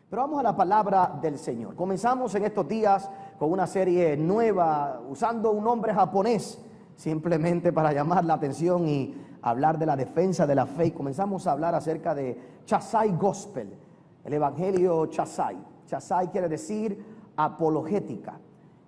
Pero vamos a la palabra del Señor. Comenzamos en estos días con una serie nueva, usando un nombre japonés, simplemente para llamar la atención y hablar de la defensa de la fe. Y comenzamos a hablar acerca de Chasai Gospel, el Evangelio Chasai. Chasai quiere decir apologética.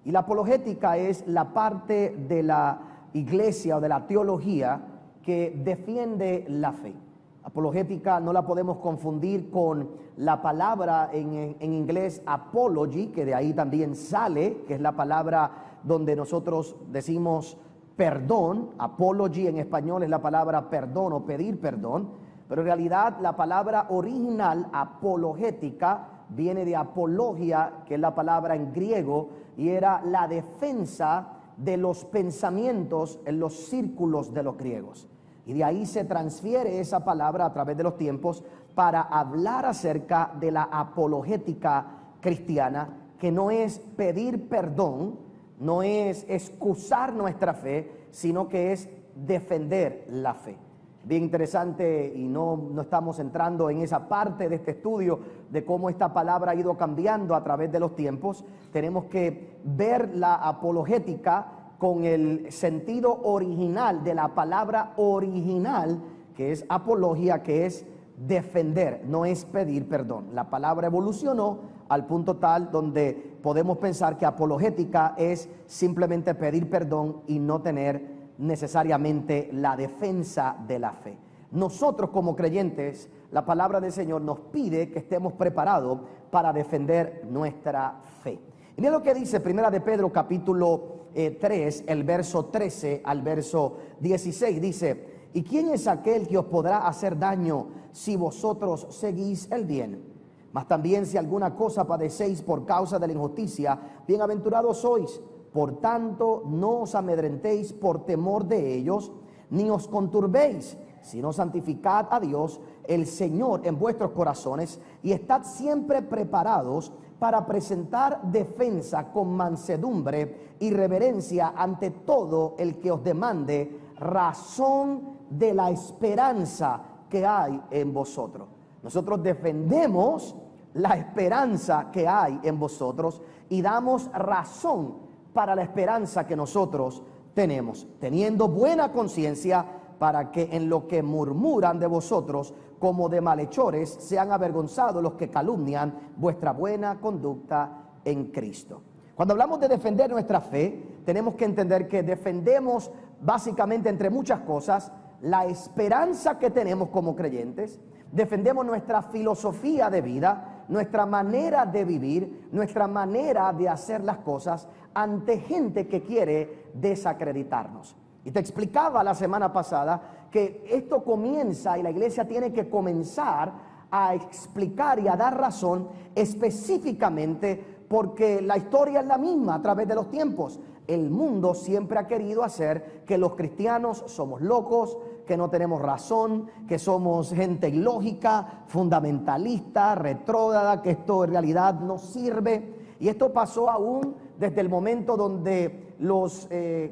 Y la apologética es la parte de la iglesia o de la teología que defiende la fe. Apologética no la podemos confundir con la palabra en inglés apology, que de ahí también sale, que es la palabra donde nosotros decimos perdón. Apology en español es la palabra perdón o pedir perdón, pero en realidad la palabra original apologética viene de apologia, que es la palabra en griego, y era la defensa de los pensamientos en los círculos de los griegos. Y de ahí se transfiere esa palabra a través de los tiempos para hablar acerca de la apologética cristiana, que no es pedir perdón, no es excusar nuestra fe, sino que es defender la fe. Bien interesante, y no estamos entrando en esa parte de este estudio de cómo esta palabra ha ido cambiando a través de los tiempos. Tenemos que ver la apologética con el sentido original de la palabra original, que es apología, que es defender, no es pedir perdón. La palabra evolucionó al punto tal donde podemos pensar que apologética es simplemente pedir perdón y no tener necesariamente la defensa de la fe. Nosotros como creyentes, la palabra del Señor nos pide que estemos preparados para defender nuestra fe. Y mira lo que dice Primera de Pedro capítulo 3, el verso 13 al verso 16, dice: ¿y quién es aquel que os podrá hacer daño si vosotros seguís el bien? Mas también si alguna cosa padecéis por causa de la injusticia, bienaventurados sois. Por tanto, no os amedrentéis por temor de ellos, ni os conturbéis, sino santificad a Dios, el Señor, en vuestros corazones, y estad siempre preparados para presentar defensa con mansedumbre y reverencia ante todo el que os demande razón de la esperanza que hay en vosotros. Nosotros defendemos la esperanza que hay en vosotros y damos razón para la esperanza que nosotros tenemos, teniendo buena conciencia, para que en lo que murmuran de vosotros como de malhechores sean avergonzados los que calumnian vuestra buena conducta en Cristo. Cuando hablamos de defender nuestra fe, tenemos que entender que defendemos básicamente, entre muchas cosas, la esperanza que tenemos como creyentes. Defendemos nuestra filosofía de vida, nuestra manera de vivir, nuestra manera de hacer las cosas ante gente que quiere desacreditarnos. Y te explicaba la semana pasada que esto comienza y la iglesia tiene que comenzar a explicar y a dar razón específicamente porque la historia es la misma a través de los tiempos. El mundo siempre ha querido hacer que los cristianos somos locos, que no tenemos razón, que somos gente ilógica, fundamentalista, retrógrada, que esto en realidad no sirve. Y esto pasó aún desde el momento donde los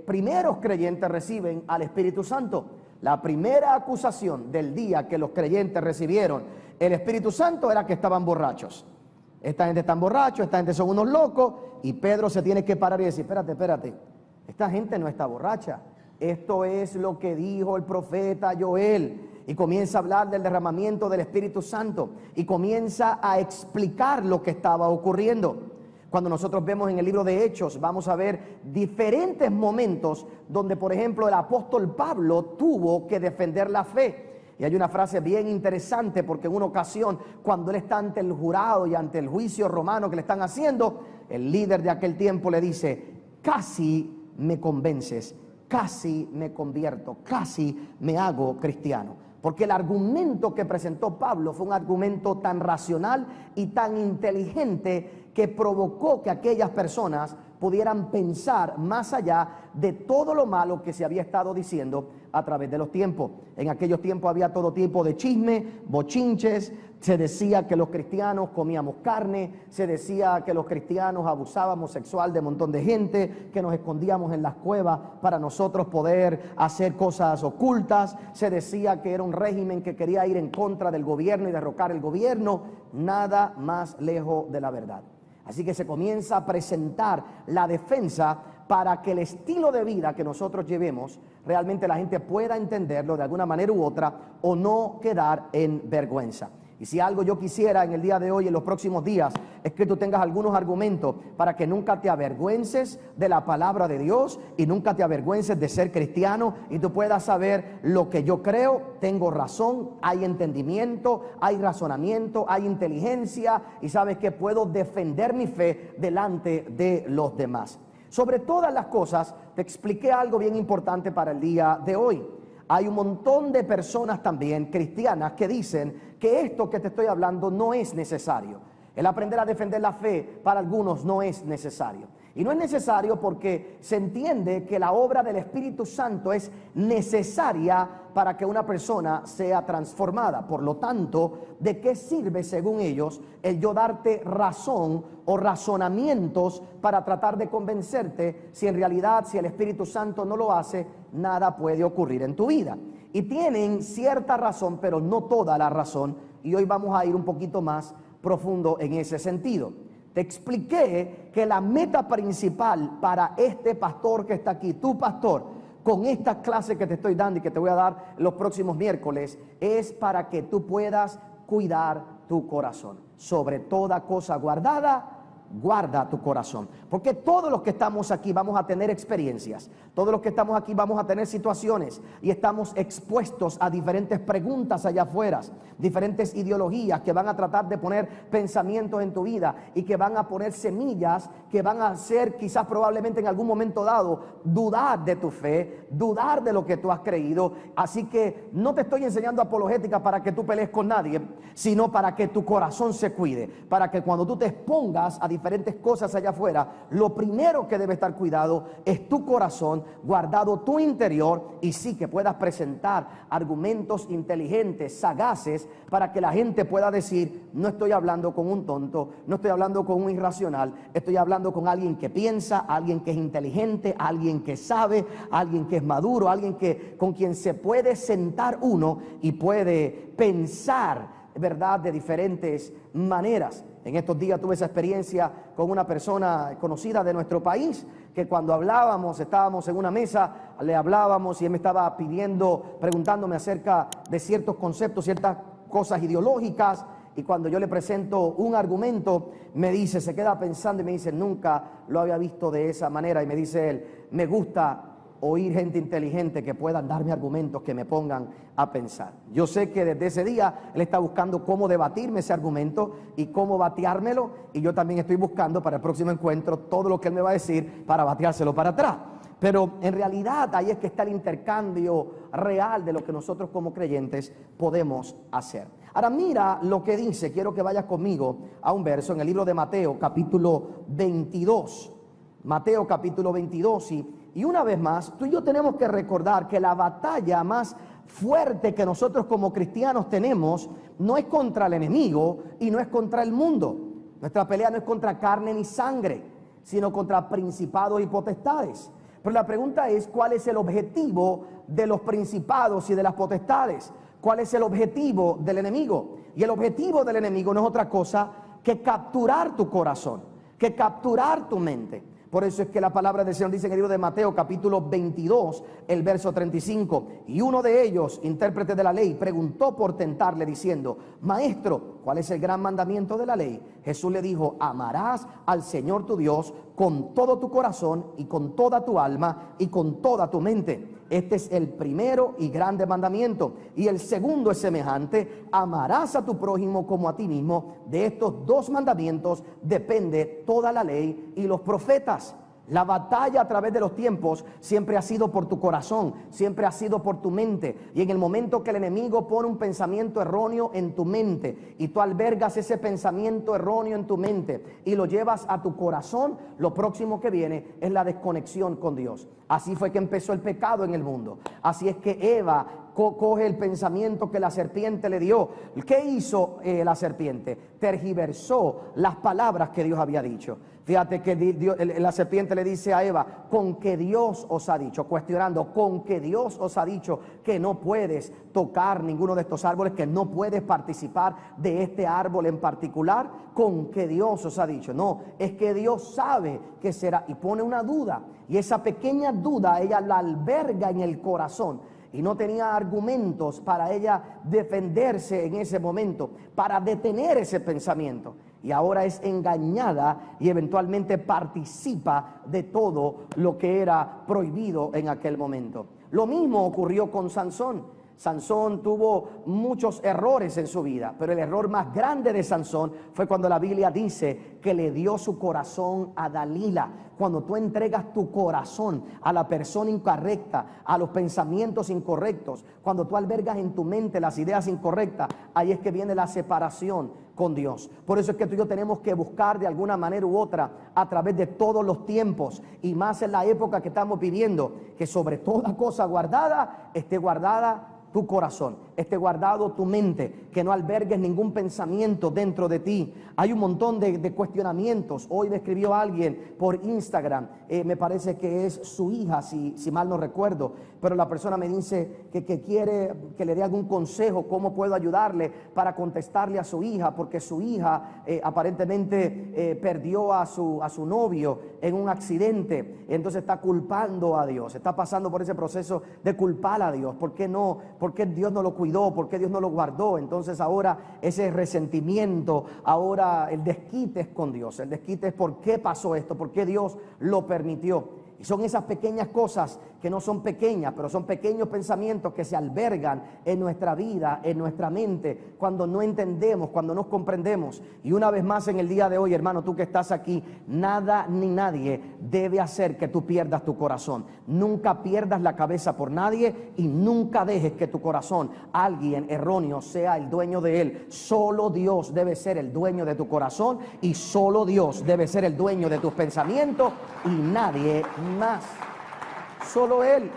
primeros creyentes reciben al Espíritu Santo. La primera acusación del día que los creyentes recibieron el Espíritu Santo era que estaban borrachos. Esta gente está borracha, esta gente son unos locos, y Pedro se tiene que parar y decir: espérate, esta gente no está borracha. Esto es lo que dijo el profeta Joel. Y comienza a hablar del derramamiento del Espíritu Santo y comienza a explicar lo que estaba ocurriendo. Cuando nosotros vemos en el libro de Hechos, vamos a ver diferentes momentos donde, por ejemplo, el apóstol Pablo tuvo que defender la fe. Y hay una frase bien interesante, porque en una ocasión, cuando él está ante el jurado y ante el juicio romano que le están haciendo, el líder de aquel tiempo le dice: casi me convences, casi me convierto, casi me hago cristiano. Porque el argumento que presentó Pablo fue un argumento tan racional y tan inteligente que provocó que aquellas personas pudieran pensar más allá de todo lo malo que se había estado diciendo a través de los tiempos. En aquellos tiempos había todo tipo de chisme, bochinches. Se decía que los cristianos comíamos carne, se decía que los cristianos abusábamos sexual de un montón de gente, que nos escondíamos en las cuevas para nosotros poder hacer cosas ocultas. Se decía que era un régimen que quería ir en contra del gobierno y derrocar el gobierno. nada más lejos de la verdad. Así que se comienza a presentar la defensa para que el estilo de vida que nosotros llevemos, realmente la gente pueda entenderlo de alguna manera u otra o no quedar en vergüenza. Y si algo yo quisiera en el día de hoy, en los próximos días, es que tú tengas algunos argumentos para que nunca te avergüences de la palabra de Dios y nunca te avergüences de ser cristiano y tú puedas saber lo que yo creo, tengo razón, hay entendimiento, hay razonamiento, hay inteligencia y sabes que puedo defender mi fe delante de los demás. Sobre todas las cosas, te expliqué algo bien importante para el día de hoy. Hay un montón de personas también cristianas que dicen que esto que te estoy hablando no es necesario. El aprender a defender la fe para algunos no es necesario. Y no es necesario porque se entiende que la obra del Espíritu Santo es necesaria para que una persona sea transformada. Por lo tanto, ¿de qué sirve, según ellos, el yo darte razón o razonamientos para tratar de convencerte si en realidad, si el Espíritu Santo no lo hace, nada puede ocurrir en tu vida? Y tienen cierta razón, pero no toda la razón. Y hoy vamos a ir un poquito más profundo en ese sentido. Te expliqué que la meta principal para este pastor que está aquí, tu pastor, con esta clase que te estoy dando y que te voy a dar los próximos miércoles, es para que tú puedas cuidar tu corazón. Sobre toda cosa guardada, guarda tu corazón, porque todos los que estamos aquí vamos a tener experiencias, todos los que estamos aquí vamos a tener situaciones y estamos expuestos a diferentes preguntas allá afuera, diferentes ideologías que van a tratar de poner pensamientos en tu vida y que van a poner semillas que van a hacer quizás probablemente en algún momento dado dudar de tu fe, dudar de lo que tú has creído. Así que no te estoy enseñando apologética para que tú pelees con nadie, sino para que tu corazón se cuide, para que cuando tú te expongas a diferentes cosas allá afuera, lo primero que debe estar cuidado es tu corazón, guardado tu interior, y sí que puedas presentar argumentos inteligentes, sagaces, para que la gente pueda decir: no estoy hablando con un tonto, no estoy hablando con un irracional, estoy hablando con alguien que piensa, alguien que es inteligente, alguien que sabe, alguien que es maduro, alguien con quien se puede sentar uno y puede pensar, ¿verdad?, de diferentes maneras. En estos días tuve esa experiencia con una persona conocida de nuestro país, que cuando hablábamos, estábamos en una mesa, le hablábamos y él me estaba preguntándome acerca de ciertos conceptos, ciertas cosas ideológicas, y cuando yo le presento un argumento, me dice, se queda pensando y me dice: nunca lo había visto de esa manera. Y me dice él: me gusta oír gente inteligente que puedan darme argumentos que me pongan a pensar. Yo sé que desde ese día él está buscando cómo debatirme ese argumento y cómo bateármelo, y yo también estoy buscando para el próximo encuentro todo lo que él me va a decir para bateárselo para atrás. Pero en realidad ahí es que está el intercambio real de lo que nosotros como creyentes podemos hacer. Ahora mira lo que dice, quiero que vayas conmigo a un verso en el libro de Mateo capítulo 22. Mateo capítulo 22 y una vez más, tú y yo tenemos que recordar que la batalla más fuerte que nosotros como cristianos tenemos no es contra el enemigo y no es contra el mundo. Nuestra pelea no es contra carne ni sangre, sino contra principados y potestades. Pero la pregunta es: ¿cuál es el objetivo de los principados y de las potestades? ¿Cuál es el objetivo del enemigo? Y el objetivo del enemigo no es otra cosa que capturar tu corazón, que capturar tu mente. Por eso es que la palabra del Señor dice en el libro de Mateo capítulo 22, el verso 35: y uno de ellos, intérprete de la ley, preguntó por tentarle diciendo: Maestro, ¿cuál es el gran mandamiento de la ley? Jesús le dijo: amarás al Señor tu Dios con todo tu corazón y con toda tu alma y con toda tu mente. Este es el primero y grande mandamiento. Y el segundo es semejante: amarás a tu prójimo como a ti mismo. De estos dos mandamientos depende toda la ley y los profetas. La batalla a través de los tiempos siempre ha sido por tu corazón, siempre ha sido por tu mente. Y en el momento que el enemigo pone un pensamiento erróneo en tu mente y tú albergas ese pensamiento erróneo en tu mente y lo llevas a tu corazón, lo próximo que viene es la desconexión con Dios. Así fue que empezó el pecado en el mundo. Así es que Eva coge el pensamiento que la serpiente le dio. ¿Qué hizo la serpiente? Tergiversó las palabras que Dios había dicho. Fíjate que la serpiente le dice a Eva, con que Dios os ha dicho, cuestionando, con que Dios os ha dicho que no puedes tocar ninguno de estos árboles, que no puedes participar de este árbol en particular, con que Dios os ha dicho. No, es que Dios sabe que será, y pone una duda, y esa pequeña duda ella la alberga en el corazón. Y no tenía argumentos para ella defenderse en ese momento, para detener ese pensamiento. Y ahora es engañada y eventualmente participa de todo lo que era prohibido en aquel momento. Lo mismo ocurrió con Sansón. Sansón tuvo muchos errores en su vida, pero el error más grande de Sansón fue cuando la Biblia dice que le dio su corazón a Dalila. Cuando tú entregas tu corazón a la persona incorrecta, a los pensamientos incorrectos, cuando tú albergas en tu mente las ideas incorrectas, ahí es que viene la separación con Dios. Por eso es que tú y yo tenemos que buscar de alguna manera u otra, a través de todos los tiempos, y más en la época que estamos viviendo, que sobre toda cosa guardada esté guardada tu corazón, esté guardado tu mente, que no albergues ningún pensamiento dentro de ti. Hay un montón de cuestionamientos. Hoy me escribió alguien por Instagram, me parece que es su hija, si mal no recuerdo, pero la persona me dice que quiere que le dé algún consejo, cómo puedo ayudarle para contestarle a su hija, porque su hija aparentemente perdió a su novio en un accidente, entonces está culpando a Dios, está pasando por ese proceso de culpar a Dios. ¿Por qué no? ¿Por qué Dios no lo cuidó? ¿Por qué Dios no lo guardó? Entonces ahora ese resentimiento, ahora el desquite es con Dios. El desquite es por qué pasó esto, por qué Dios lo permitió. Y son esas pequeñas cosas que no son pequeñas, pero son pequeños pensamientos que se albergan en nuestra vida, en nuestra mente, cuando no entendemos, cuando no comprendemos. Y una vez más en el día de hoy, hermano, tú que estás aquí, nada ni nadie debe hacer que tú pierdas tu corazón. Nunca pierdas la cabeza por nadie y nunca dejes que tu corazón, alguien erróneo, sea el dueño de él. Solo Dios debe ser el dueño de tu corazón y solo Dios debe ser el dueño de tus pensamientos y nadie más. Solo Él.